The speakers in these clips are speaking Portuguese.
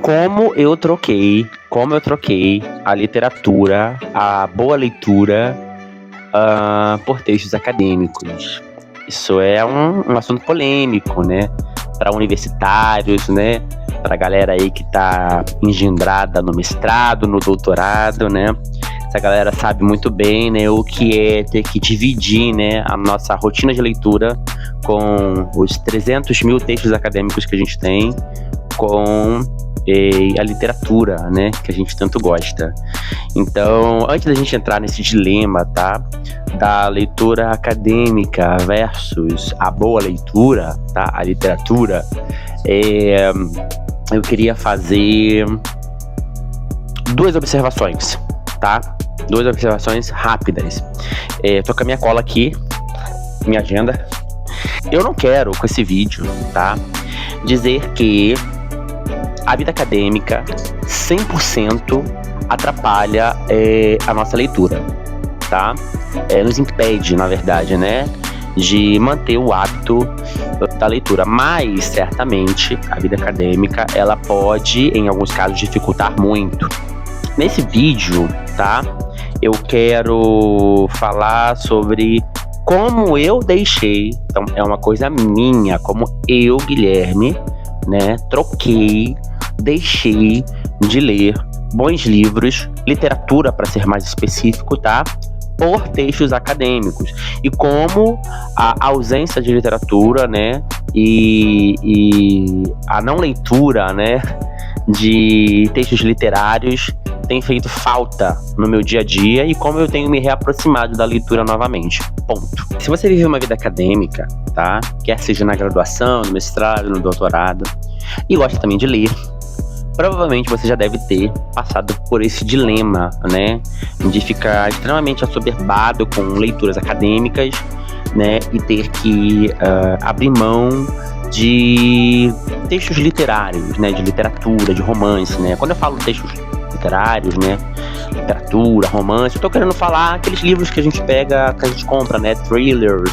como eu troquei a literatura, a boa leitura, por textos acadêmicos. Isso é um assunto polêmico, né? Para universitários, né? Para galera aí que tá engendrada no mestrado, no doutorado, né? Essa galera sabe muito bem, né, o que é ter que dividir, né, a nossa rotina de leitura com os 300 mil textos acadêmicos que a gente tem, com a literatura, né, que a gente tanto gosta. Então, antes da gente entrar nesse dilema, tá, da leitura acadêmica versus a boa leitura, tá, a literatura, eu queria fazer duas observações, tá? Duas observações rápidas. Tô com a minha cola aqui, minha agenda. Eu não quero, com esse vídeo, tá, dizer que a vida acadêmica 100% atrapalha a nossa leitura, tá? Nos impede, na verdade, né, de manter o hábito da leitura. Mas, certamente, a vida acadêmica, ela pode, em alguns casos, dificultar muito. Nesse vídeo, tá, eu quero falar sobre como eu deixei, então é uma coisa minha, como eu, Guilherme, né, deixei de ler bons livros, literatura para ser mais específico, tá, por textos acadêmicos. E como a ausência de literatura, né, e a não leitura, né, de textos literários tem feito falta no meu dia a dia e como eu tenho me reaproximado da leitura novamente. Ponto. Se você vive uma vida acadêmica, tá? Quer seja na graduação, no mestrado, no doutorado, e gosta também de ler, provavelmente você já deve ter passado por esse dilema, né? De ficar extremamente assoberbado com leituras acadêmicas, né? E ter que abrir mão de textos literários, né? De literatura, de romance, né? Quando eu falo textos literários, né, literatura, romance, eu tô querendo falar aqueles livros que a gente pega, que a gente compra, né, thrillers,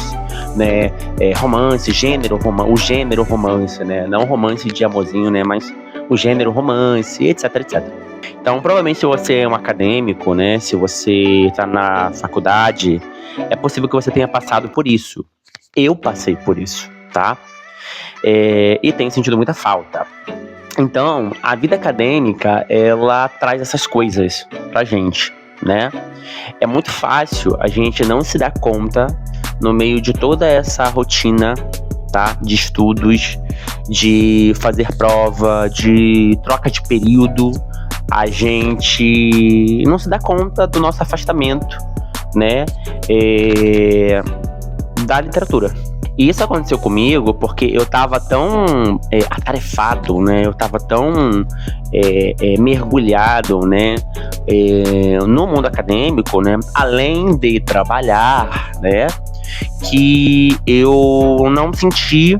né, romance, o gênero romance, né, não romance de amorzinho, né, mas o gênero romance, etc, etc. Então, provavelmente, se você é um acadêmico, né, se você tá na faculdade, é possível que você tenha passado por isso. Eu passei por isso, tá? E tenho sentido muita falta. Então, a vida acadêmica, ela traz essas coisas pra gente, né? É muito fácil a gente não se dar conta, no meio de toda essa rotina, tá? De estudos, de fazer prova, de troca de período, a gente não se dá conta do nosso afastamento, né? Da literatura. E isso aconteceu comigo porque eu tava tão atarefado, né? Eu tava tão mergulhado, né? No mundo acadêmico, né? Além de trabalhar, né? Que eu não senti,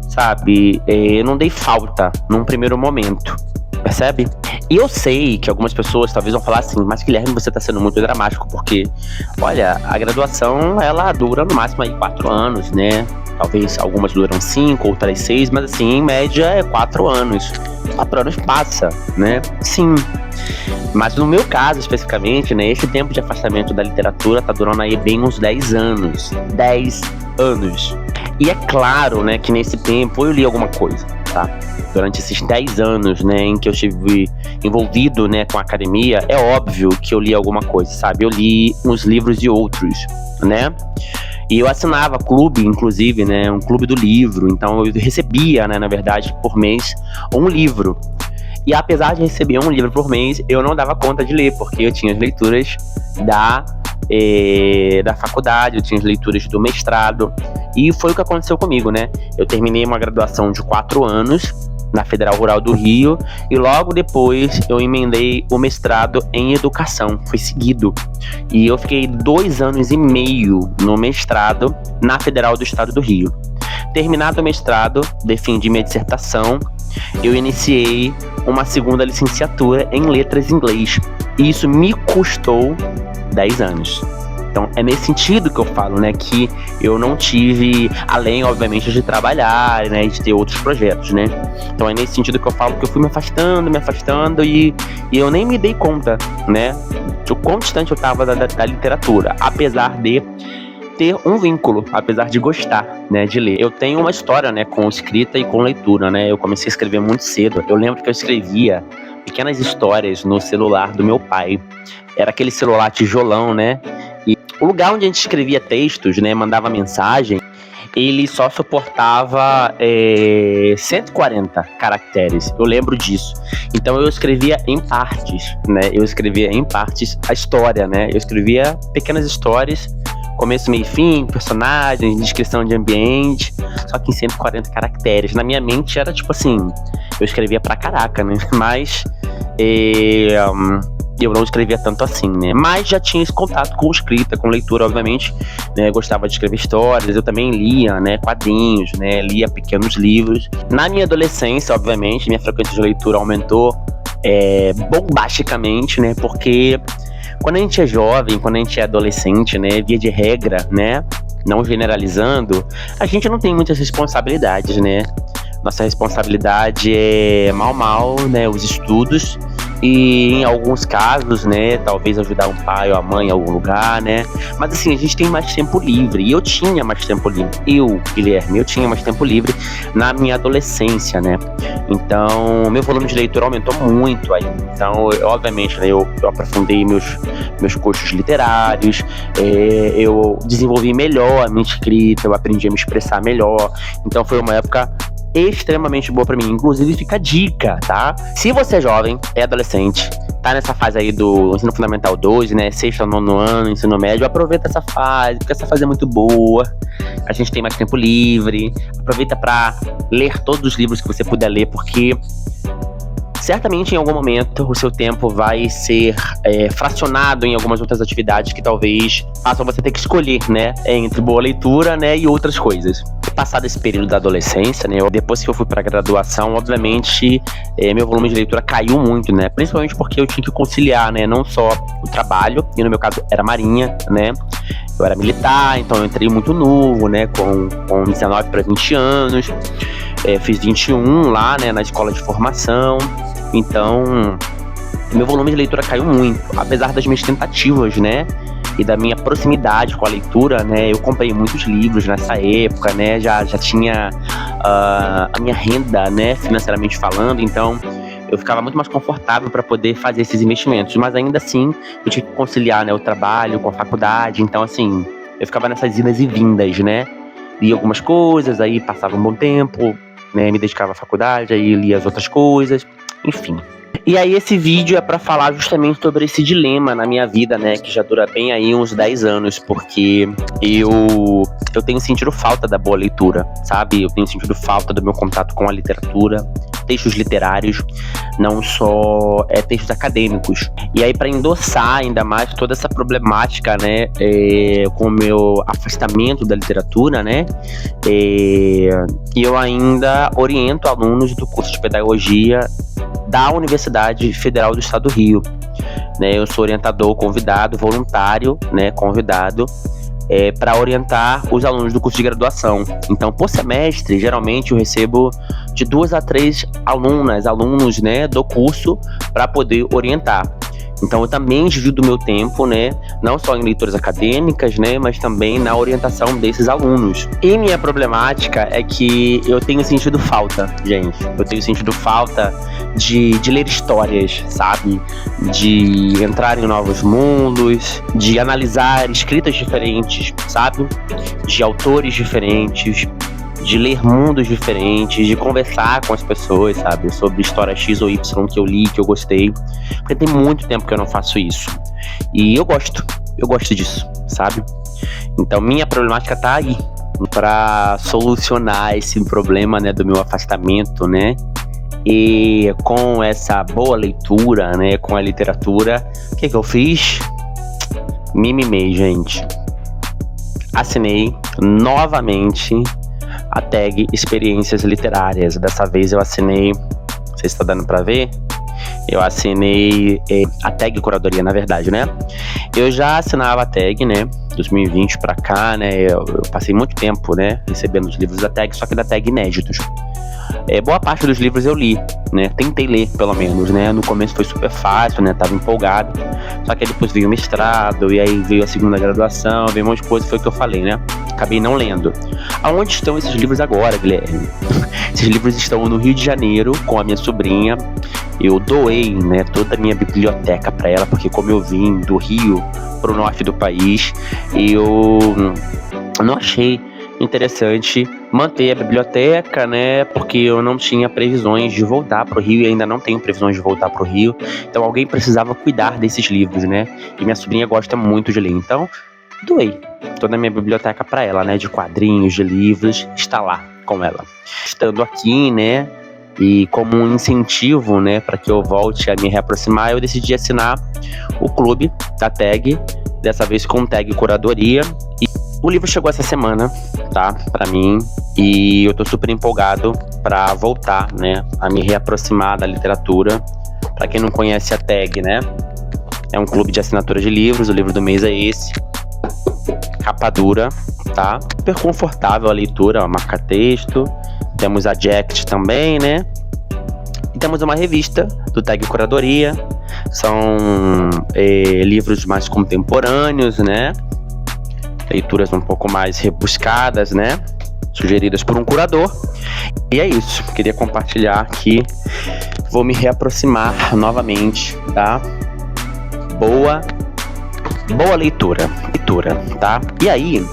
sabe? Não dei falta num primeiro momento, percebe? E eu sei que algumas pessoas talvez vão falar assim, mas Guilherme, você tá sendo muito dramático, porque, olha, a graduação, ela dura no máximo aí 4 anos, né? Talvez algumas duram 5, outras 6, mas assim, em média é 4 anos. 4 anos passa, né? Sim. Mas no meu caso, especificamente, né, esse tempo de afastamento da literatura tá durando aí bem uns 10 anos. 10 anos. E é claro, né, que nesse tempo eu li alguma coisa, tá? Durante esses 10 anos, né, em que eu estive envolvido, né, com a academia, é óbvio que eu li alguma coisa, sabe? Eu li uns livros e outros, né? E eu assinava clube, inclusive, né, um clube do livro, então eu recebia, né, na verdade, por mês, um livro. E apesar de receber um livro por mês, eu não dava conta de ler, porque eu tinha as leituras da faculdade, eu tinha as leituras do mestrado, e foi o que aconteceu comigo, né? Eu terminei uma graduação de 4 anos na Federal Rural do Rio, e logo depois eu emendei o mestrado em educação, foi seguido. E eu fiquei 2 anos e meio no mestrado na Federal do Estado do Rio. Terminado o mestrado, defendi minha dissertação, eu iniciei uma segunda licenciatura em letras em inglês. E isso me custou 10 anos. Então é nesse sentido que eu falo, né, que eu não tive, além, obviamente, de trabalhar, né, de ter outros projetos, né. Então é nesse sentido que eu falo que eu fui me afastando e eu nem me dei conta, né, de quão distante eu tava da literatura, apesar de ter um vínculo, apesar de gostar, né, de ler. Eu tenho uma história, né, com escrita e com leitura, né. Eu comecei a escrever muito cedo. Eu lembro que eu escrevia pequenas histórias no celular do meu pai. Era aquele celular tijolão, né? E o lugar onde a gente escrevia textos, né, mandava mensagem, ele só suportava 140 caracteres. Eu lembro disso. Então eu escrevia em partes, né? Eu escrevia em partes a história, né? Eu escrevia pequenas histórias, começo, meio e fim, personagens, descrição de ambiente, só que em 140 caracteres. Na minha mente era tipo assim, eu escrevia pra caraca, né? Mas eu não escrevia tanto assim, né? Mas já tinha esse contato com escrita, com leitura, obviamente, né? Eu gostava de escrever histórias, eu também lia, né, quadrinhos, né? Lia pequenos livros. Na minha adolescência, obviamente, minha frequência de leitura aumentou bombasticamente, né? Porque quando a gente é jovem, quando a gente é adolescente, né, via de regra, né, não generalizando, a gente não tem muitas responsabilidades, né? Nossa responsabilidade é mal, né, os estudos e em alguns casos, né, talvez ajudar um pai ou a mãe em algum lugar, né? Mas assim, a gente tem mais tempo livre e eu tinha mais tempo livre. Guilherme, eu tinha mais tempo livre na minha adolescência, né? Então, meu volume de leitura aumentou muito aí. Então, obviamente, né, eu aprofundei meus cursos literários, eu desenvolvi melhor a minha escrita, eu aprendi a me expressar melhor. Então, foi uma época extremamente boa pra mim. Inclusive, fica a dica, tá? Se você é jovem, é adolescente, tá nessa fase aí do ensino fundamental 2, né, 6º ao 9º ano, ensino médio, aproveita essa fase, porque essa fase é muito boa, a gente tem mais tempo livre, aproveita pra ler todos os livros que você puder ler, porque certamente em algum momento o seu tempo vai ser fracionado em algumas outras atividades que talvez façam você ter que escolher, né, entre boa leitura, né, e outras coisas. Passado esse período da adolescência, né, depois que eu fui pra graduação, obviamente, meu volume de leitura caiu muito, né, principalmente porque eu tinha que conciliar, né, não só o trabalho, e no meu caso era marinha, né, eu era militar, então eu entrei muito novo, né, com 19 para 20 anos, fiz 21 lá, né, na escola de formação. Então, meu volume de leitura caiu muito, apesar das minhas tentativas, né, e da minha proximidade com a leitura, né, eu comprei muitos livros nessa época, né, já tinha a minha renda, né, financeiramente falando, então eu ficava muito mais confortável para poder fazer esses investimentos, mas ainda assim eu tinha que conciliar, né, o trabalho com a faculdade, então assim, eu ficava nessas idas e vindas, né, lia algumas coisas, aí passava um bom tempo, né, me dedicava à faculdade, aí lia as outras coisas, enfim. E aí esse vídeo é pra falar justamente sobre esse dilema na minha vida, né, que já dura bem aí uns 10 anos, porque eu tenho sentido falta da boa leitura, sabe? Eu tenho sentido falta do meu contato com a literatura, textos literários, não só textos acadêmicos. E aí pra endossar ainda mais toda essa problemática, né, com o meu afastamento da literatura, né, eu ainda oriento alunos do curso de pedagogia da Universidade Federal do Estado do Rio, né? Eu sou orientador convidado, voluntário, né, convidado, para orientar os alunos do curso de graduação. Então, por semestre, geralmente eu recebo de 2 a 3 alunos, né, do curso para poder orientar. Então eu também divido o meu tempo, né, não só em leituras acadêmicas, né, mas também na orientação desses alunos. E minha problemática é que eu tenho sentido falta, gente. Eu tenho sentido falta de ler histórias, sabe? De entrar em novos mundos, de analisar escritas diferentes, sabe? De autores diferentes, de ler mundos diferentes, de conversar com as pessoas, sabe, sobre história X ou Y que eu li, que eu gostei, porque tem muito tempo que eu não faço isso, e eu gosto disso, sabe? Então minha problemática tá aí, pra solucionar esse problema, né, do meu afastamento, né, e com essa boa leitura, né, com a literatura, o que eu fiz? Me mimei, gente. Assinei novamente a tag Experiências Literárias. Dessa vez eu assinei, não sei se tá dando pra ver, eu assinei a tag Curadoria, na verdade, né? Eu já assinava a tag, né? 2020 pra cá, né, eu passei muito tempo, né, recebendo os livros da tag, só que da tag inéditos. Boa parte dos livros eu li, né, tentei ler pelo menos, né, no começo foi super fácil, né, tava empolgado, só que aí depois veio o mestrado, e aí veio a segunda graduação, veio um monte de coisa, foi o que eu falei, né, acabei não lendo. Aonde estão esses livros agora, Guilherme? Esses livros estão no Rio de Janeiro, com a minha sobrinha. Eu doei, né, toda a minha biblioteca para ela, porque como eu vim do Rio para o norte do país, eu não achei interessante manter a biblioteca, né, porque eu não tinha previsões de voltar para o Rio e ainda não tenho previsões de voltar para o Rio. Então alguém precisava cuidar desses livros, né, e minha sobrinha gosta muito de ler. Então doei toda a minha biblioteca para ela, né, de quadrinhos, de livros, está lá com ela. Estando aqui, né, e como um incentivo, né, para que eu volte a me reaproximar, eu decidi assinar o clube da tag, dessa vez com tag curadoria. E o livro chegou essa semana, tá, para mim, e eu tô super empolgado para voltar, né, a me reaproximar da literatura. Para quem não conhece a tag, né, é um clube de assinatura de livros. O livro do mês é esse, capa dura, tá, super confortável a leitura, ó, marca-texto. Temos a Jacket também, né? E temos uma revista do Tag Curadoria. São livros mais contemporâneos, né? Leituras um pouco mais rebuscadas, né? Sugeridas por um curador. E é isso. Queria compartilhar que vou me reaproximar novamente, tá? Boa leitura, tá? E aí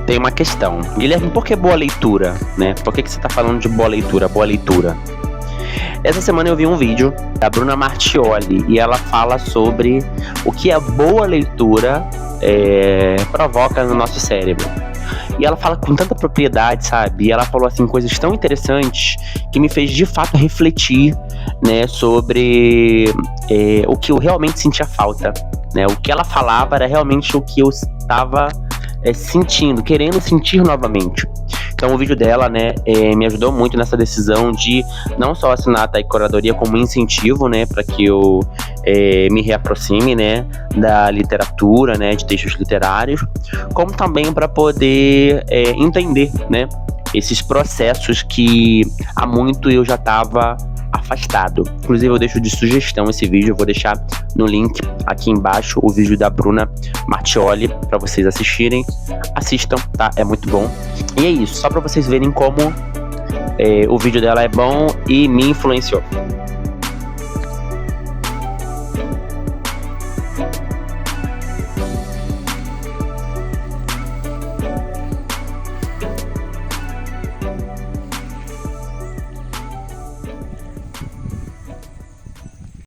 tem uma questão. Guilherme, por que boa leitura, né? Por que você tá falando de boa leitura? Essa semana eu vi um vídeo da Bruna Martioli e ela fala sobre o que a boa leitura provoca no nosso cérebro. E ela fala com tanta propriedade, sabe? E ela falou assim coisas tão interessantes que me fez de fato refletir, né, sobre o que eu realmente sentia falta, né? O que ela falava era realmente o que eu estava sentindo, querendo sentir novamente. Então o vídeo dela, né, me ajudou muito nessa decisão de não só assinar a Tag Curadoria como incentivo, né, para que eu me reaproxime, né, da literatura, né, de textos literários, como também para poder entender, né, esses processos que há muito eu já estava afastado. Inclusive eu deixo de sugestão esse vídeo, eu vou deixar no link aqui embaixo o vídeo da Bruna Martioli para vocês assistirem. Assistam, tá? É muito bom. E é isso, só para vocês verem como o vídeo dela é bom e me influenciou.